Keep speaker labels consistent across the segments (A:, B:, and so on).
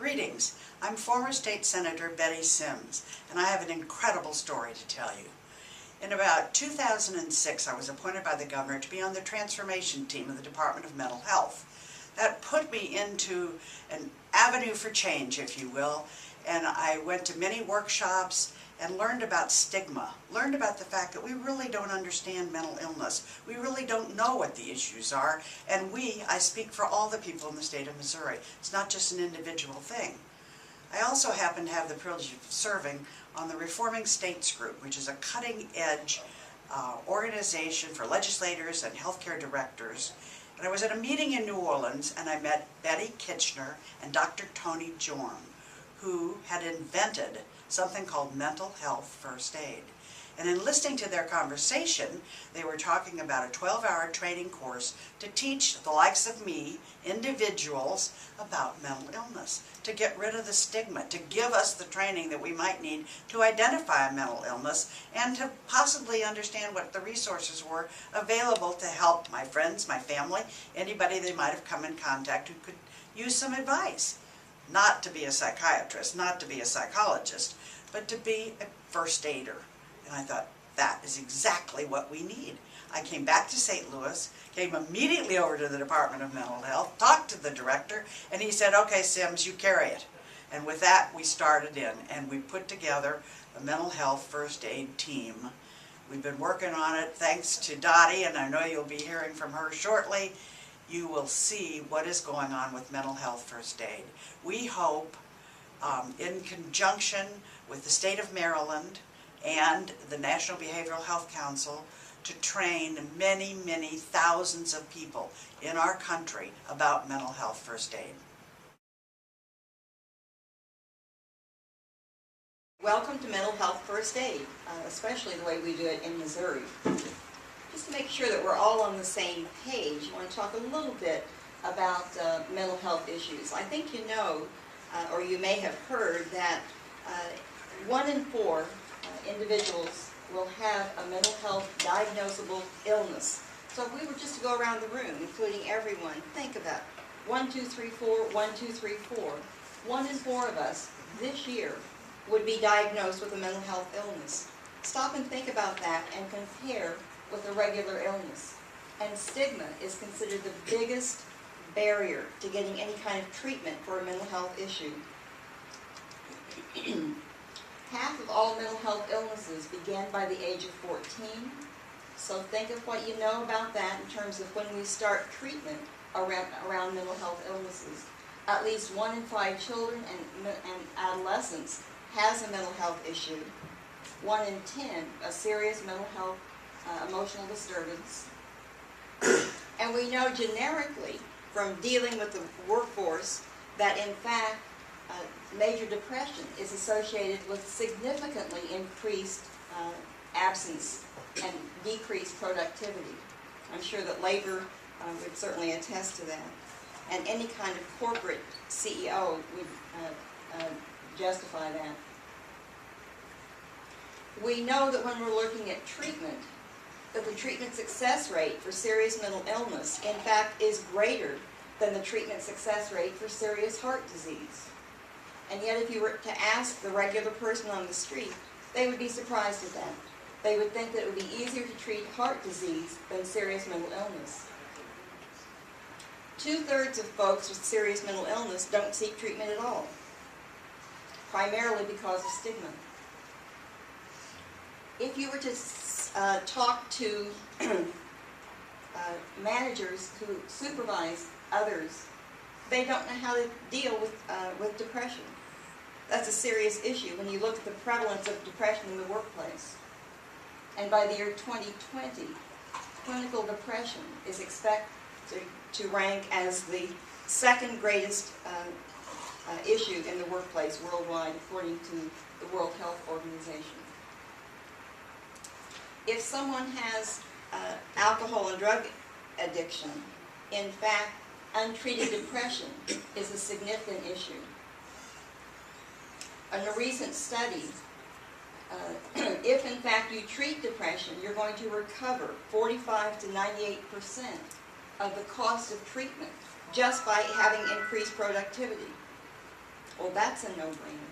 A: Greetings, I'm former State Senator Betty Sims, and I have an incredible story to tell you. In about 2006, I was appointed by the governor to be on the transformation team of the Department of Mental Health. That put me into an avenue for change, if you will, and I went to many workshops and learned about stigma, learned about the fact that we really don't understand mental illness. We really don't know what the issues are, and I speak for all the people in the state of Missouri. It's not just an individual thing. I also happen to have the privilege of serving on the Reforming States Group, which is a cutting-edge organization for legislators and healthcare directors. And I was at a meeting in New Orleans, and I met Betty Kitchener and Dr. Tony Jorm, who had invented something called mental health first aid. And in listening to their conversation, they were talking about a 12-hour training course to teach the likes of me, individuals, about mental illness, to get rid of the stigma, to give us the training that we might need to identify a mental illness, and to possibly understand what the resources were available to help my friends, my family, anybody they might have come in contact who could use some advice. Not to be a psychiatrist, not to be a psychologist, but to be a first aider. And I thought, that is exactly what we need. I came back to St. Louis, came immediately over to the Department of Mental Health, talked to the director, and he said, okay, Sims, you carry it. And with that, we started in, and we put together a mental health first aid team. We've been working on it thanks to Dottie, and I know you'll be hearing from her shortly. You will see what is going on with mental health first aid. We hope, in conjunction with the state of Maryland and the National Behavioral Health Council, to train many, many thousands of people in our country about mental health first aid.
B: Welcome to Mental Health First Aid, especially the way we do it in Missouri. Just to make sure that we're all on the same page, I want to talk a little bit about mental health issues. I think you know, or you may have heard, that 1 in 4 individuals will have a mental health diagnosable illness. So if we were just to go around the room, including everyone, think about it. 1, 2, 3, 4, 1, 2, 3, 4. 1 in 4 of us this year would be diagnosed with a mental health illness. Stop and think about that and compare with a regular illness. And stigma is considered the biggest barrier to getting any kind of treatment for a mental health issue. Half of all mental health illnesses begin by the age of 14. So think of what you know about that in terms of when we start treatment around mental health illnesses. At least 1 in 5 children and adolescents has a mental health issue. 1 in 10, a serious mental health emotional disturbance. And we know generically from dealing with the workforce that in fact major depression is associated with significantly increased absence and decreased productivity. I'm sure that labor would certainly attest to that. And any kind of corporate CEO would justify that. We know that when we're looking at treatment, that the treatment success rate for serious mental illness, in fact, is greater than the treatment success rate for serious heart disease. And yet if you were to ask the regular person on the street, they would be surprised at that. They would think that it would be easier to treat heart disease than serious mental illness. 2/3 of folks with serious mental illness don't seek treatment at all, primarily because of stigma. If you were to talk to managers who supervise others, they don't know how to deal with depression. That's a serious issue when you look at the prevalence of depression in the workplace. And by the year 2020, clinical depression is expected to rank as the second greatest issue in the workplace worldwide, according to the World Health Organization. If someone has alcohol and drug addiction, in fact, untreated depression is a significant issue. In a recent study, if in fact you treat depression, you're going to recover 45 to 98% of the cost of treatment just by having increased productivity. Well, that's a no-brainer.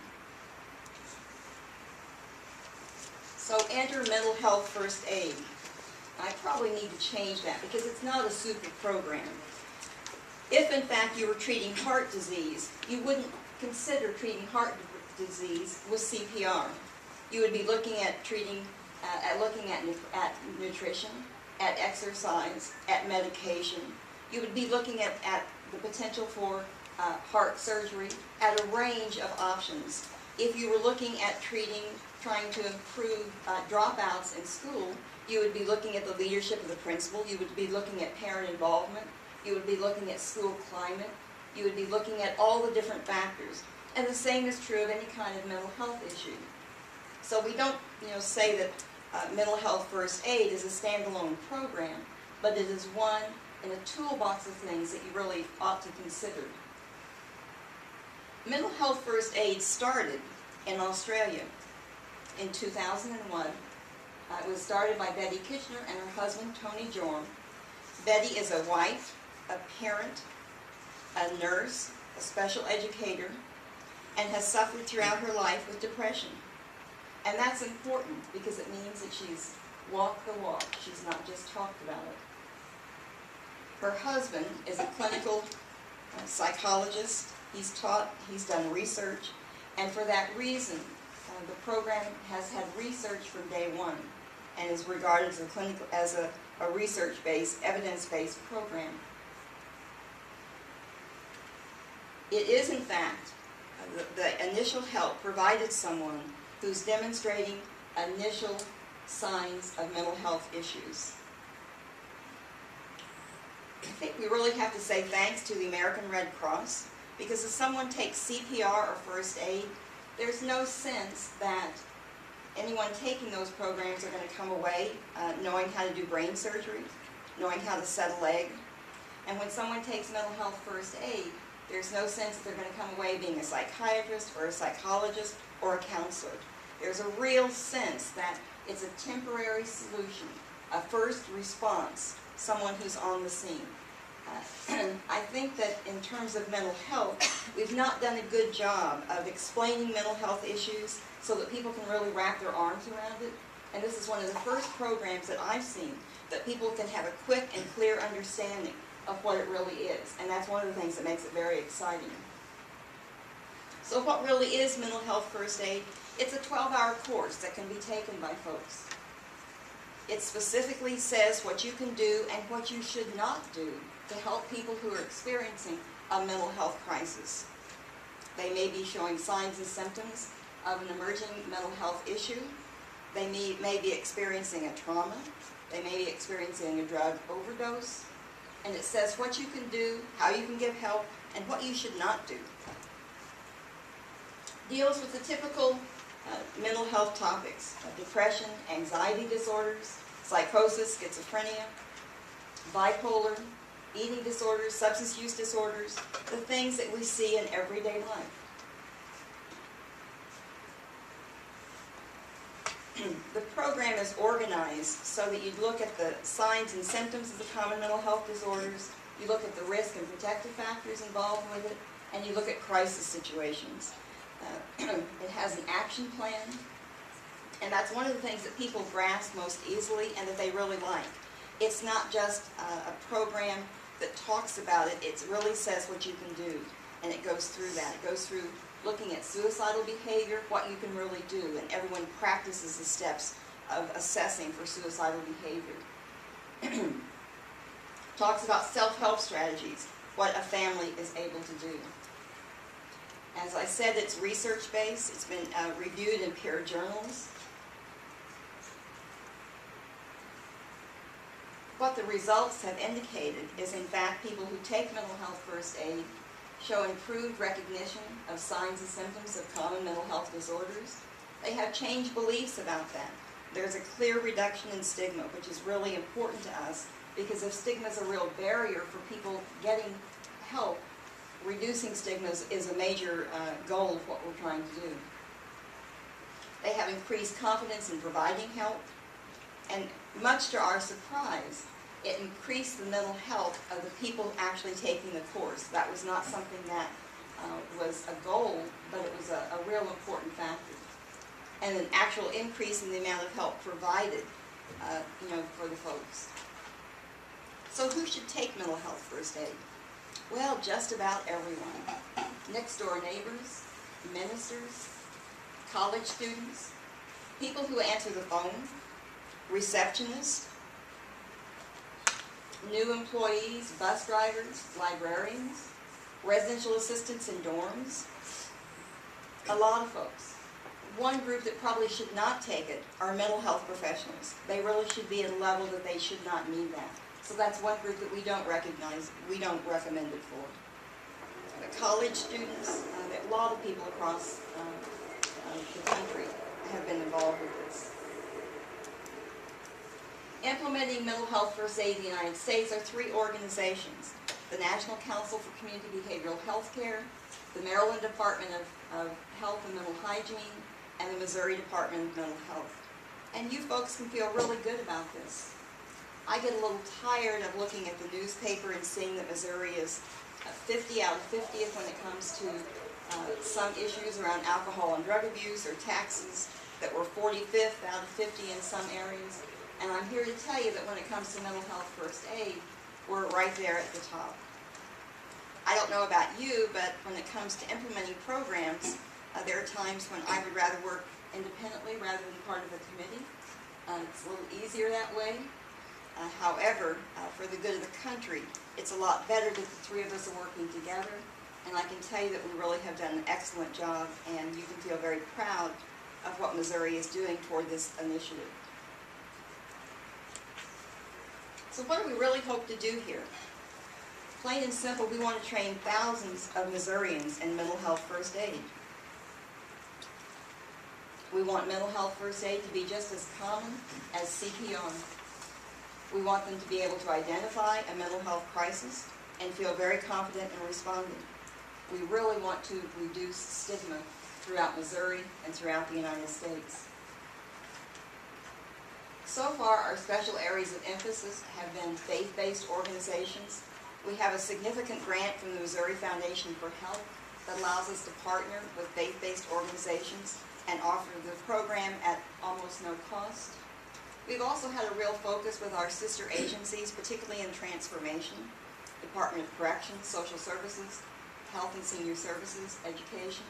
B: So enter mental health first aid. I probably need to change that because it's not a super program. If in fact you were treating heart disease, you wouldn't consider treating heart disease with CPR. You would be looking at treating, at nutrition, at exercise, at medication. You would be looking at the potential for heart surgery, at a range of options. If you were looking at trying to improve dropouts in school, you would be looking at the leadership of the principal. You would be looking at parent involvement. You would be looking at school climate. You would be looking at all the different factors. And the same is true of any kind of mental health issue. So we don't, say that mental health first aid is a standalone program, but it is one in a toolbox of things that you really ought to consider. Mental health first aid started in Australia in 2001. It was started by Betty Kitchener and her husband, Tony Jorm. Betty is a wife, a parent, a nurse, a special educator, and has suffered throughout her life with depression. And that's important because it means that she's walked the walk. She's not just talked about it. Her husband is a clinical psychologist. He's taught, he's done research, and for that reason, the program has had research from day one and is regarded as a research-based, evidence-based program. It is, in fact, the initial help provided someone who's demonstrating initial signs of mental health issues. I think we really have to say thanks to the American Red Cross, because if someone takes CPR or first aid, there's no sense that anyone taking those programs are going to come away knowing how to do brain surgery, knowing how to set a leg. And when someone takes mental health first aid, there's no sense that they're going to come away being a psychiatrist or a psychologist or a counselor. There's a real sense that it's a temporary solution, a first response, someone who's on the scene. I think that in terms of mental health, we've not done a good job of explaining mental health issues so that people can really wrap their arms around it. And this is one of the first programs that I've seen that people can have a quick and clear understanding of what it really is. And that's one of the things that makes it very exciting. So what really is mental health first aid? It's a 12-hour course that can be taken by folks. It specifically says what you can do and what you should not do to help people who are experiencing a mental health crisis. They may be showing signs and symptoms of an emerging mental health issue. They may be experiencing a trauma. They may be experiencing a drug overdose. And it says what you can do, how you can give help, and what you should not do. Deals with the typical mental health topics: depression, anxiety disorders, psychosis, schizophrenia, bipolar, eating disorders, substance use disorders, the things that we see in everyday life. The program is organized so that you look at the signs and symptoms of the common mental health disorders, you look at the risk and protective factors involved with it, and you look at crisis situations. It has an action plan, and that's one of the things that people grasp most easily and that they really like. It's not just a program that talks about it, it really says what you can do, and it goes through that. It goes through looking at suicidal behavior, what you can really do, and everyone practices the steps of assessing for suicidal behavior. Talks about self-help strategies, what a family is able to do. As I said, it's research-based. It's been reviewed in peer journals. What the results have indicated is, in fact, people who take mental health first aid show improved recognition of signs and symptoms of common mental health disorders. They have changed beliefs about that. There's a clear reduction in stigma, which is really important to us, because if stigma is a real barrier for people getting help, reducing stigmas is a major goal of what we're trying to do. They have increased confidence in providing help, and much to our surprise, it increased the mental health of the people actually taking the course. That was not something that was a goal, but it was a real important factor. And an actual increase in the amount of help provided, for the folks. So who should take mental health first aid? Well, just about everyone. Next door neighbors, ministers, college students, people who answer the phone, receptionists, new employees, bus drivers, librarians, residential assistants in dorms, a lot of folks. One group that probably should not take it are mental health professionals. They really should be at a level that they should not need that. So that's one group that we don't recognize, we don't recommend it for. College students, a lot of people across the country have been involved with this. Implementing mental health first aid in the United States are 3 organizations: the National Council for Community Behavioral Health Care, the Maryland Department of Health and Mental Hygiene, and the Missouri Department of Mental Health. And you folks can feel really good about this. I get a little tired of looking at the newspaper and seeing that Missouri is 50 out of 50th when it comes to some issues around alcohol and drug abuse or taxes, that we're 45th out of 50 in some areas. And I'm here to tell you that when it comes to mental health first aid, we're right there at the top. I don't know about you, but when it comes to implementing programs, there are times when I would rather work independently rather than part of a committee. It's a little easier that way. However, for the good of the country, it's a lot better that the 3 of us are working together. And I can tell you that we really have done an excellent job, and you can feel very proud of what Missouri is doing toward this initiative. So what do we really hope to do here? Plain and simple, we want to train thousands of Missourians in mental health first aid. We want mental health first aid to be just as common as CPR. We want them to be able to identify a mental health crisis and feel very confident in responding. We really want to reduce stigma throughout Missouri and throughout the United States. So far, our special areas of emphasis have been faith-based organizations. We have a significant grant from the Missouri Foundation for Health that allows us to partner with faith-based organizations and offer the program at almost no cost. We've also had a real focus with our sister agencies, particularly in transformation, Department of Corrections, Social Services, Health and Senior Services, Education.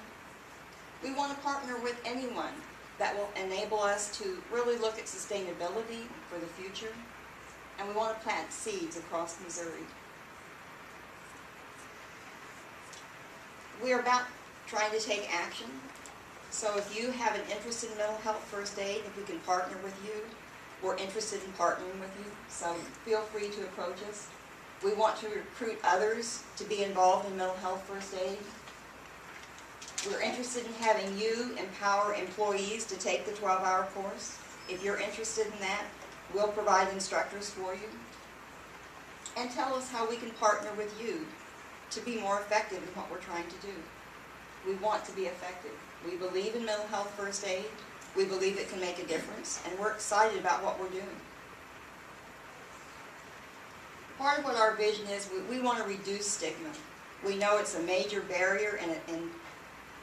B: We want to partner with anyone that will enable us to really look at sustainability for the future, and we want to plant seeds across Missouri. We are about trying to take action. So if you have an interest in mental health first aid, if we can partner with you, we're interested in partnering with you, so feel free to approach us. We want to recruit others to be involved in mental health first aid. We're interested in having you empower employees to take the 12-hour course. If you're interested in that, we'll provide instructors for you. And tell us how we can partner with you to be more effective in what we're trying to do. We want to be effective. We believe in mental health first aid. We believe it can make a difference, and we're excited about what we're doing. Part of what our vision is, we want to reduce stigma. We know it's a major barrier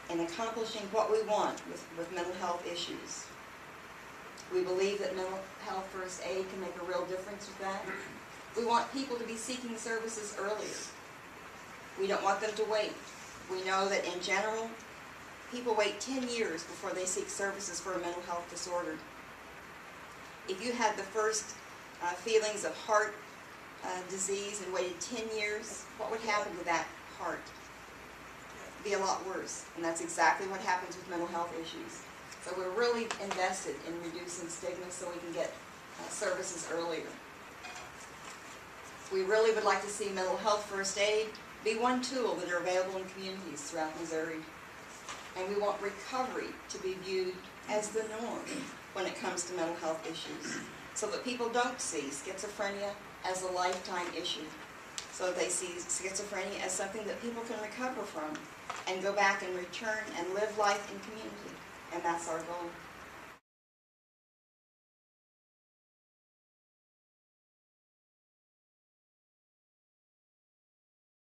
B: in accomplishing what we want with mental health issues. We believe that mental health first aid can make a real difference with that. We want people to be seeking services earlier. We don't want them to wait. We know that in general, people wait 10 years before they seek services for a mental health disorder. If you had the first feelings of heart disease and waited 10 years, what would happen to that heart? It'd be a lot worse, and that's exactly what happens with mental health issues. So we're really invested in reducing stigma so we can get services earlier. We really would like to see mental health first aid be one tool that are available in communities throughout Missouri. And we want recovery to be viewed as the norm when it comes to mental health issues, so that people don't see schizophrenia as a lifetime issue, so they see schizophrenia as something that people can recover from and go back and return and live life in community. And that's our goal.